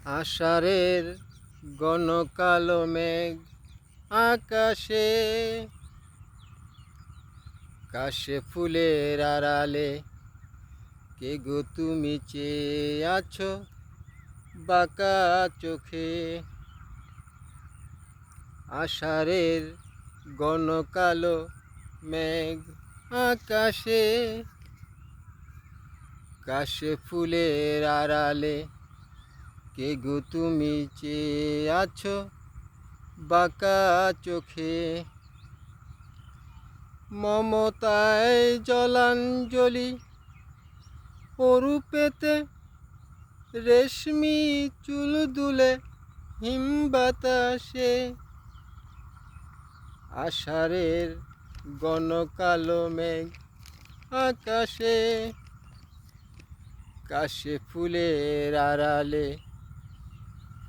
আষাঢ়ের ঘন কালো মেঘ আকাশে, কাশে ফুলের আড়ালে কে গো তুমি চেয়ে আছো বাঁকা চোখে। আষাঢ়ের ঘন কালো মেঘ আকাশে, কাশে ফুলের আড়ালে কে গো তুমি চেয়ে আছো বাঁকা চোখে। মমতায় জলাঞ্জলি অরূপেতে রেশমি চুল দুলে হিম বাতাসে। আষাঢ়ের ঘন কালো মেঘ আকাশে, কাশে ফুলের আড়ালে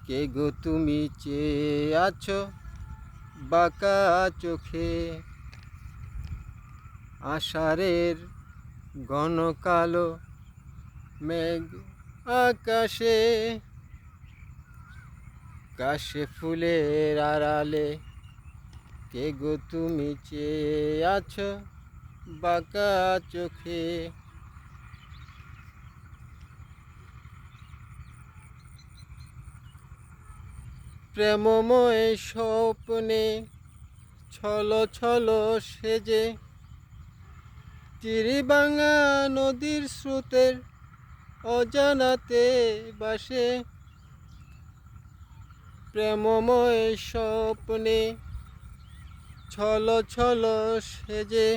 কে গো তুমি চেয়ে আছো বাঁকা চোখে। আষাঢ়ের ঘন কালো মেঘ আকাশে, কাশে ফুলের আড়ালে কে গো তুমি চেয়ে আছো বাঁকা চোখে। প্রেমময় স্বপ্নে ছলো ছলো সেজে তীরভাঙা নদীর স্রোতের অজানাতে বাসে। প্রেমময় স্বপ্নে ছলো ছলো সেজে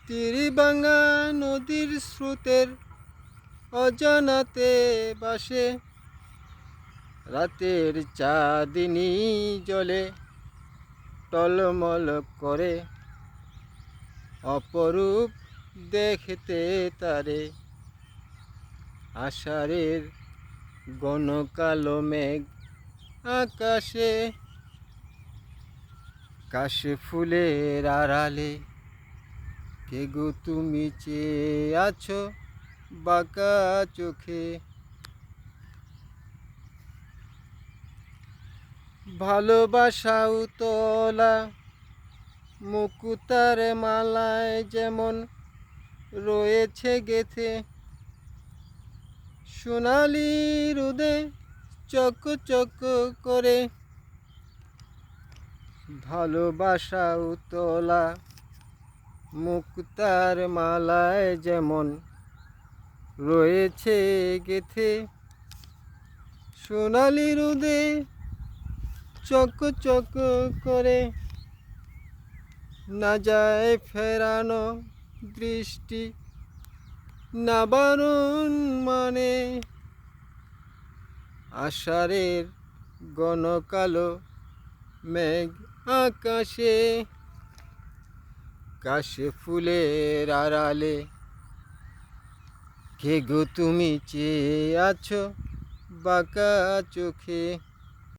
তীরভাঙা নদীর স্রোতের অজানাতে বাসে। রাতের চাঁদনি জলে টলমল করে অপরূপ দেখতে তারে। আষাঢ়ের ঘন কালো মেঘ আকাশে, কাশে ফুলের আড়ালে কে গো তুমি চেয়ে আছো বাঁকা চোখে। ভালোবাসা উতলা মুকুতার মালায় যেমন রয়েছে গেথে, সোনালি রোদে চক চক করে। ভালোবাসা উতলা মুক্তার মালায় যেমন রয়েছে গেথে, সোনালি রোদে চক চক করে। না যায় ফেরানো দৃষ্টি না বারণ মানে। আষাঢ়ের ঘন কালো মেঘ আকাশে, কাশে ফুলের আড়ালে কে গো তুমি চেয়ে আছো বাঁকা চোখে।